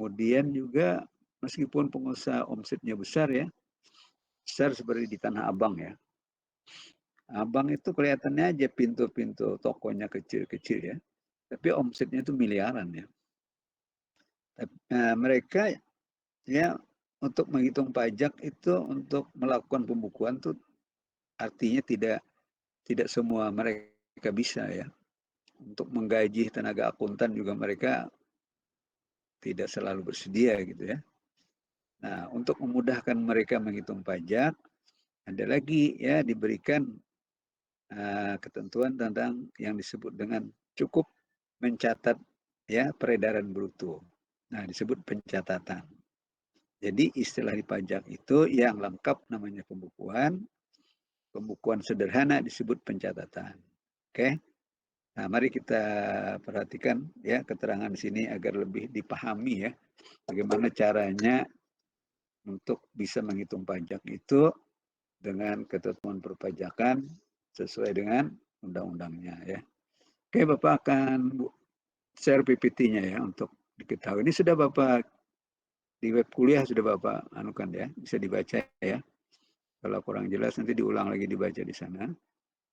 Kemudian juga meskipun pengusaha omsetnya besar ya, besar seperti di Tanah Abang ya. Abang itu kelihatannya aja pintu-pintu tokonya kecil-kecil ya, tapi omsetnya itu miliaran ya. Mereka ya untuk menghitung pajak itu untuk melakukan pembukuan tuh artinya tidak semua mereka bisa ya. Untuk menggaji tenaga akuntan juga mereka tidak selalu bersedia gitu ya. Nah, untuk memudahkan mereka menghitung pajak, ada lagi ya diberikan ketentuan tentang yang disebut dengan cukup mencatat ya peredaran bruto. Nah, disebut pencatatan. Jadi istilah di pajak itu yang lengkap namanya pembukuan, pembukuan sederhana disebut pencatatan. Oke. Nah, mari kita perhatikan ya keterangan di sini agar lebih dipahami ya bagaimana caranya untuk bisa menghitung pajak itu dengan ketentuan perpajakan sesuai dengan undang-undangnya ya. Oke, Bapak akan share PPT-nya ya untuk diketahui. Ini sudah Bapak di web kuliah sudah Bapak anukan ya, bisa dibaca ya. Kalau kurang jelas nanti diulang lagi dibaca di sana.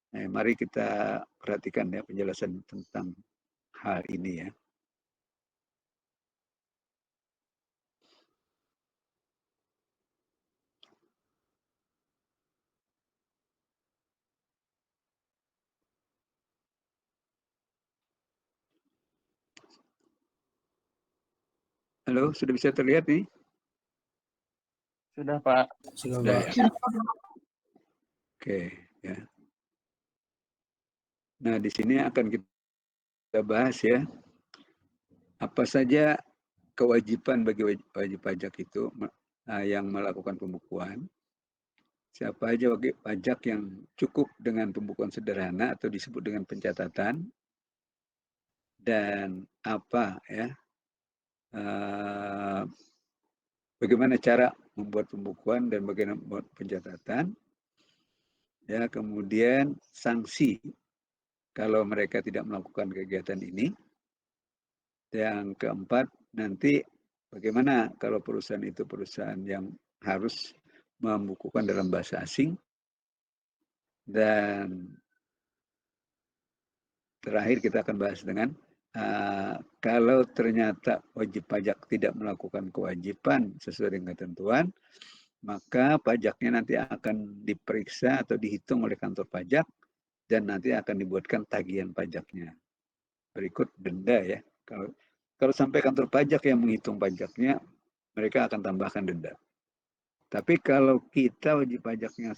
Nah, mari kita perhatikan ya penjelasan tentang hal ini ya. Halo, sudah bisa terlihat nih? Sudah, Pak. Sudah ya. Oke, ya. Nah, di sini akan kita bahas ya, apa saja kewajiban bagi wajib pajak itu yang melakukan pembukuan. Siapa aja wajib pajak yang cukup dengan pembukuan sederhana atau disebut dengan pencatatan, dan apa ya, bagaimana cara membuat pembukuan dan bagaimana membuat pencatatan, ya kemudian sanksi kalau mereka tidak melakukan kegiatan ini. Yang keempat, nanti bagaimana kalau perusahaan itu perusahaan yang harus membukukan dalam bahasa asing. Dan terakhir kita akan bahas dengan kalau ternyata wajib pajak tidak melakukan kewajiban sesuai dengan ketentuan, maka pajaknya nanti akan diperiksa atau dihitung oleh kantor pajak dan nanti akan dibuatkan tagihan pajaknya. Berikut denda ya. Kalau sampai kantor pajak yang menghitung pajaknya, mereka akan tambahkan denda. Tapi kalau kita wajib pajaknya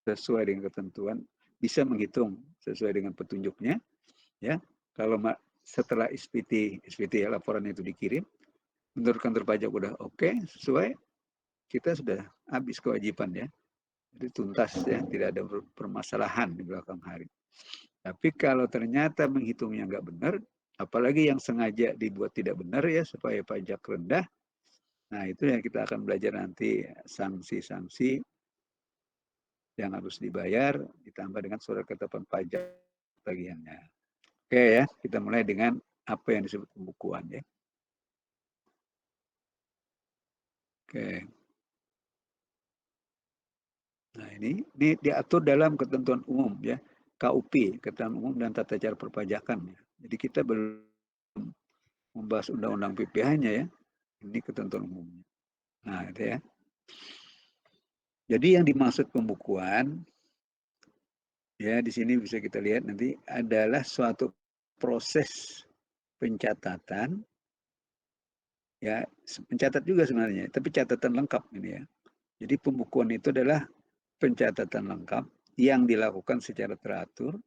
sesuai dengan ketentuan, bisa menghitung sesuai dengan petunjuknya, ya. Kalau setelah SPT laporan itu dikirim, menurut kantor pajak udah oke, sesuai, kita sudah habis kewajiban ya. Jadi tuntas ya, tidak ada permasalahan di belakang hari. Tapi kalau ternyata menghitungnya nggak benar, apalagi yang sengaja dibuat tidak benar ya supaya pajak rendah, nah itu yang kita akan belajar nanti sanksi-sanksi yang harus dibayar ditambah dengan surat ketetapan pajak bagiannya. Oke ya, kita mulai dengan apa yang disebut pembukuan ya. Oke. Nah ini diatur dalam ketentuan umum ya, KUP, Ketentuan Umum dan Tata Cara Perpajakan. Ya. Jadi kita belum membahas undang-undang PPh-nya ya, ini ketentuan umumnya. Nah itu ya. Jadi yang dimaksud pembukuan ya di sini bisa kita lihat nanti adalah suatu proses pencatatan ya, mencatat juga sebenarnya, tapi catatan lengkap ini ya. Jadi pembukuan itu adalah pencatatan lengkap yang dilakukan secara teratur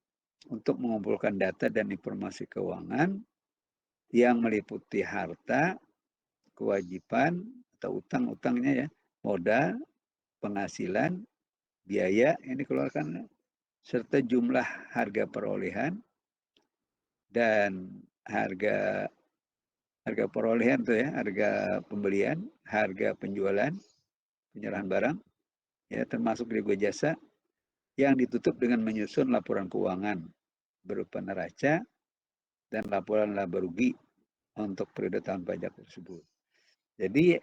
untuk mengumpulkan data dan informasi keuangan yang meliputi harta, kewajiban atau utang-utangnya ya, modal, penghasilan, biaya yang dikeluarkan, serta jumlah harga perolehan dan harga perolehan tuh ya, harga pembelian, harga penjualan, penyerahan barang, ya termasuk juga jasa yang ditutup dengan menyusun laporan keuangan berupa neraca dan laporan laba rugi untuk periode tahun pajak tersebut. Jadi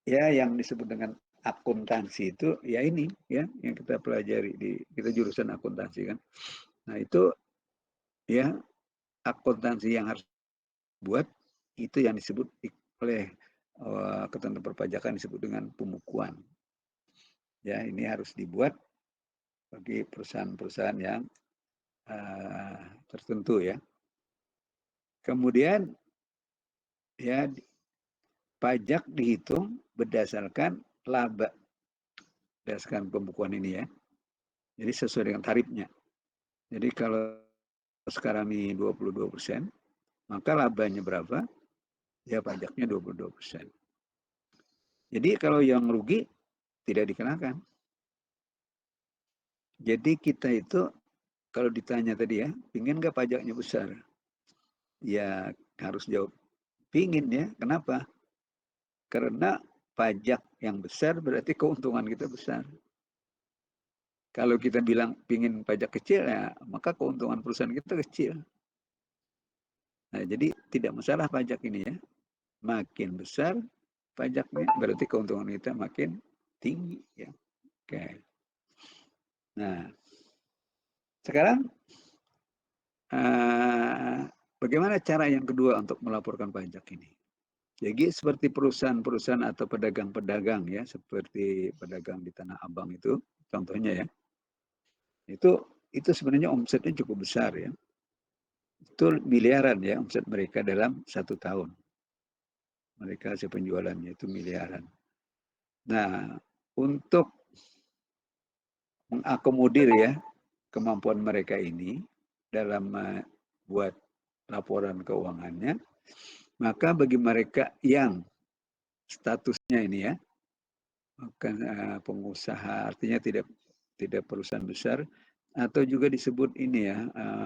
ya yang disebut dengan akuntansi itu ya ini ya yang kita pelajari di kita jurusan akuntansi kan. Nah itu ya akuntansi yang harus buat itu yang disebut oleh ketentuan perpajakan disebut dengan pembukuan. Ya ini harus dibuat bagi perusahaan-perusahaan yang tertentu ya. Kemudian ya pajak dihitung berdasarkan laba berdasarkan pembukuan ini ya. Jadi sesuai dengan tarifnya. Jadi kalau sekarang ini 22%, maka labanya berapa? Ya pajaknya 22%. Jadi kalau yang rugi tidak dikenakan. Jadi kita itu kalau ditanya tadi ya, pingin nggak pajaknya besar? Ya harus jawab pingin ya. Kenapa? Karena pajak yang besar berarti keuntungan kita besar. Kalau kita bilang pingin pajak kecil ya, maka keuntungan perusahaan kita kecil. Nah, jadi tidak masalah pajak ini ya. Makin besar pajaknya berarti keuntungan kita makin tinggi ya. Oke. Nah, sekarang bagaimana cara yang kedua untuk melaporkan pajak ini? Jadi seperti perusahaan-perusahaan atau pedagang-pedagang ya, seperti pedagang di Tanah Abang itu, contohnya ya, itu sebenarnya omsetnya cukup besar ya. Itu miliaran ya omset mereka dalam 1 tahun. Mereka hasil penjualannya itu miliaran. Nah, untuk mengakomodir ya kemampuan mereka ini dalam buat laporan keuangannya, maka bagi mereka yang statusnya ini ya, bukan pengusaha, artinya tidak perusahaan besar, atau juga disebut ini ya,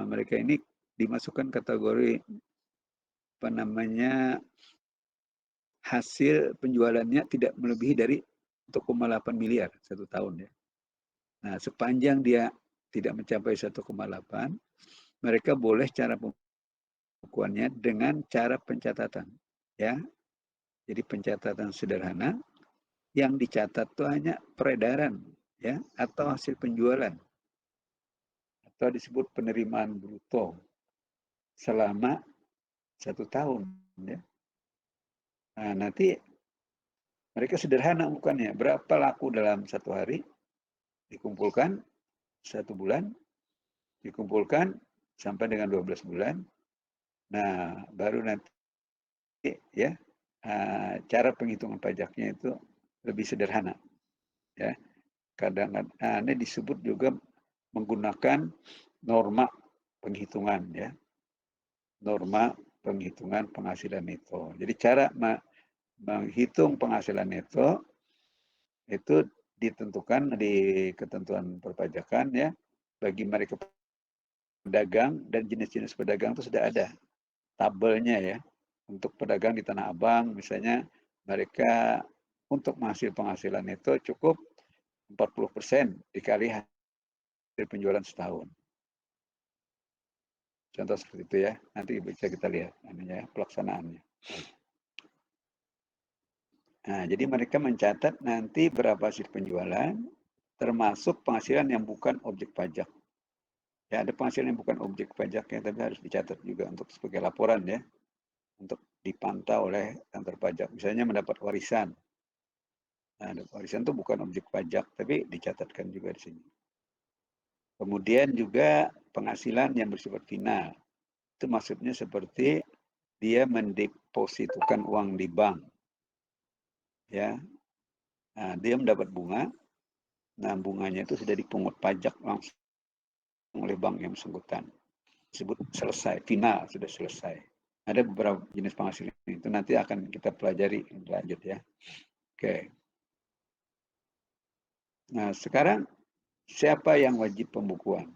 mereka ini dimasukkan kategori apa namanya hasil penjualannya tidak melebihi dari 1,8 miliar 1 tahun ya. Nah, sepanjang dia tidak mencapai 1,8, mereka boleh cara pembukuannya dengan cara pencatatan. Ya, jadi pencatatan sederhana yang dicatat itu hanya peredaran ya atau hasil penjualan atau disebut penerimaan bruto selama 1 tahun ya. Nah, nanti mereka sederhana bukannya berapa laku dalam 1 hari dikumpulkan 1 bulan dikumpulkan sampai dengan 12 bulan. Nah, baru nanti ya cara penghitungan pajaknya itu lebih sederhana ya. Kadang-kadang ini disebut juga menggunakan norma penghitungan ya. Norma penghitungan penghasilan neto. Jadi cara menghitung penghasilan neto itu ditentukan di ketentuan perpajakan ya. Bagi mereka pedagang dan jenis-jenis pedagang itu sudah ada tabelnya ya. Untuk pedagang di Tanah Abang misalnya mereka untuk menghasil penghasilan neto cukup 40% dikali hasil penjualan setahun. Contoh seperti itu ya. Nanti bisa kita lihat namanya pelaksanaannya. Nah, jadi mereka mencatat nanti berapa hasil penjualan, termasuk penghasilan yang bukan objek pajak. Ya, ada penghasilan yang bukan objek pajaknya, tapi harus dicatat juga untuk sebagai laporan ya, untuk dipantau oleh kantor pajak. Misalnya mendapat warisan. Nah, warisan itu bukan objek pajak, tapi dicatatkan juga di sini. Kemudian juga penghasilan yang bersifat final. Itu maksudnya seperti dia mendepositukan uang di bank. Ya, nah, dia mendapat bunga. Nah, bunganya itu sudah dipungut pajak langsung oleh bank yang bersangkutan. Disebut selesai, final, sudah selesai. Ada beberapa jenis penghasilan itu nanti akan kita pelajari lanjut ya. Oke. Nah, sekarang siapa yang wajib pembukuan?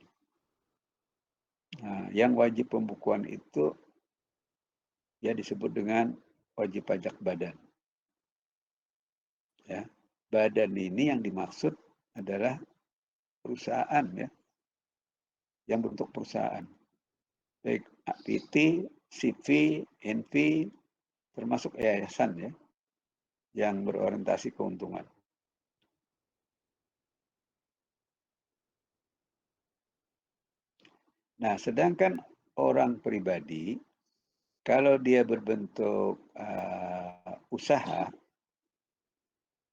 Nah, yang wajib pembukuan itu ya disebut dengan wajib pajak badan. Ya. Badan ini yang dimaksud adalah perusahaan ya, yang bentuk perusahaan. Baik PT, CV, NV, termasuk yayasan ya. yang berorientasi keuntungan. Nah, sedangkan orang pribadi, kalau dia berbentuk usaha,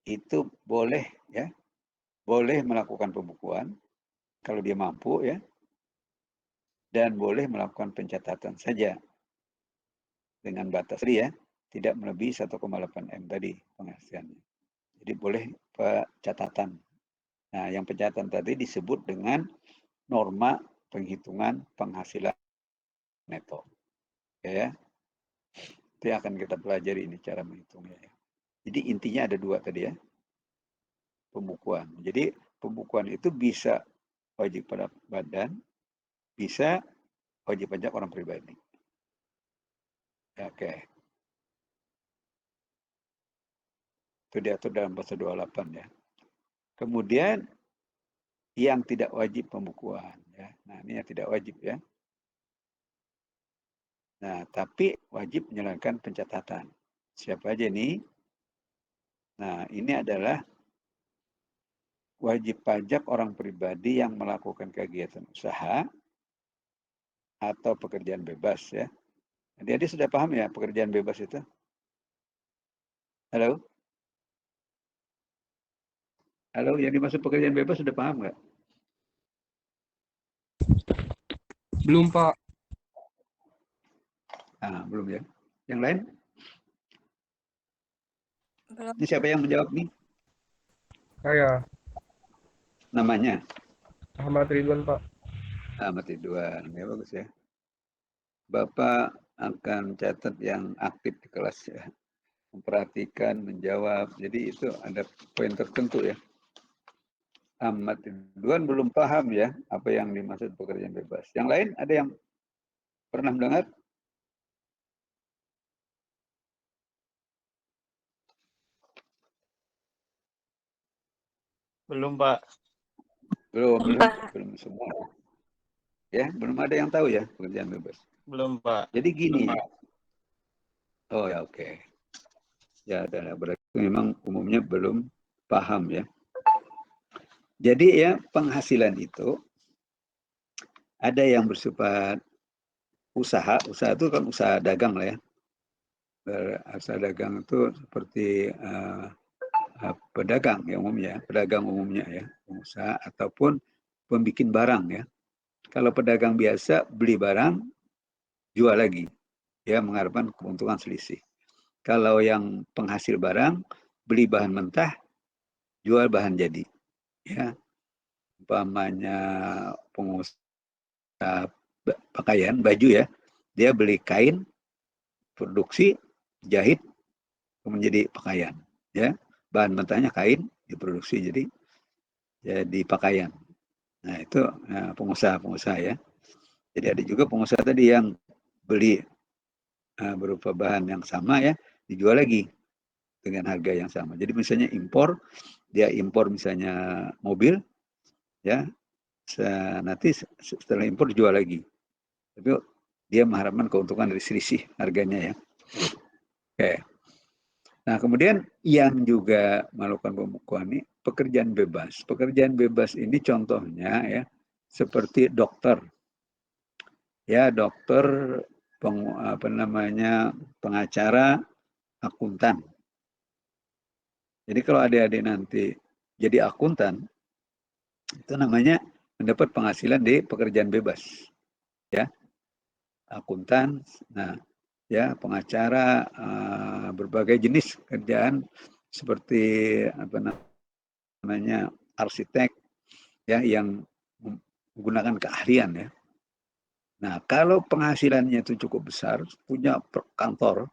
itu boleh ya, boleh melakukan pembukuan kalau dia mampu ya, dan boleh melakukan pencatatan saja dengan batas tadi ya, tidak melebihi 1,8 M tadi penghasilannya. Jadi boleh catatan. Nah, yang pencatatan tadi disebut dengan norma penghitungan penghasilan neto. Ya, itu yang akan kita pelajari ini cara menghitungnya. Jadi intinya ada dua tadi ya, pembukuan. Jadi pembukuan itu bisa wajib pada badan, bisa wajib pajak orang pribadi. Oke. Itu diatur dalam pasal 28 ya. Kemudian yang tidak wajib pembukuan ya. Nah, ini yang tidak wajib ya. Nah, tapi wajib menjalankan pencatatan. Siapa aja nih? Nah, ini adalah wajib pajak orang pribadi yang melakukan kegiatan usaha atau pekerjaan bebas ya. Jadi sudah paham ya pekerjaan bebas itu? Halo? Halo, yang dimaksud pekerjaan bebas sudah paham nggak? Belum, Pak. Ah, belum ya. Yang lain? Belum. Ini siapa yang menjawab nih? Saya Namanya? Ahmad Ridwan, Pak. Ahmad Ridwan. Ya, bagus ya. Bapak akan catat yang aktif di kelas ya. Memperhatikan, menjawab. Jadi itu ada poin tertentu ya. Ahmad Ridwan belum paham ya apa yang dimaksud pekerjaan bebas. Yang lain ada yang pernah mendengar? Belum, Pak. Belum semua. Ya, belum ada yang tahu ya pekerjaan bebas. Belum, Pak. Jadi gini. Oh ya, oke. Ya, berarti memang umumnya belum paham ya. Jadi ya penghasilan itu ada yang bersifat usaha itu kan usaha dagang lah ya. Usaha dagang itu seperti pedagang ya umumnya, pedagang umumnya ya, pengusaha ataupun pembikin barang ya. Kalau pedagang biasa beli barang, jual lagi, ya mengharapkan keuntungan selisih. Kalau yang penghasil barang, beli bahan mentah, jual bahan jadi, ya. Umpamanya pengusaha pakaian, baju ya, dia beli kain, produksi, jahit, menjadi pakaian, ya. Bahan mentahnya kain, diproduksi jadi pakaian. Nah itu pengusaha-pengusaha ya. Jadi ada juga pengusaha tadi yang beli berupa bahan yang sama ya, dijual lagi dengan harga yang sama. Jadi misalnya dia impor misalnya mobil, ya nanti setelah impor dijual lagi. Tapi dia mengharapkan keuntungan dari selisih harganya ya. Oke. Nah kemudian yang juga melakukan pembukuan ini pekerjaan bebas. Pekerjaan bebas ini contohnya ya seperti dokter, ya dokter, pengacara, akuntan. Jadi kalau adik-adik nanti jadi akuntan, itu namanya mendapat penghasilan di pekerjaan bebas, ya akuntan, nah ya pengacara, berbagai jenis kerjaan seperti apa namanya arsitek, ya yang menggunakan keahlian ya. Nah kalau penghasilannya itu cukup besar, punya kantor,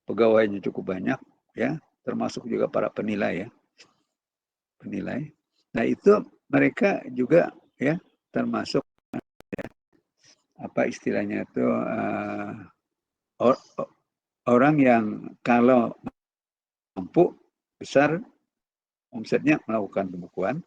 pegawainya cukup banyak, ya termasuk juga para penilai ya, penilai. Nah itu mereka juga ya termasuk ya, apa istilahnya itu orang yang kalau mampu besar omsetnya melakukan pembukuan,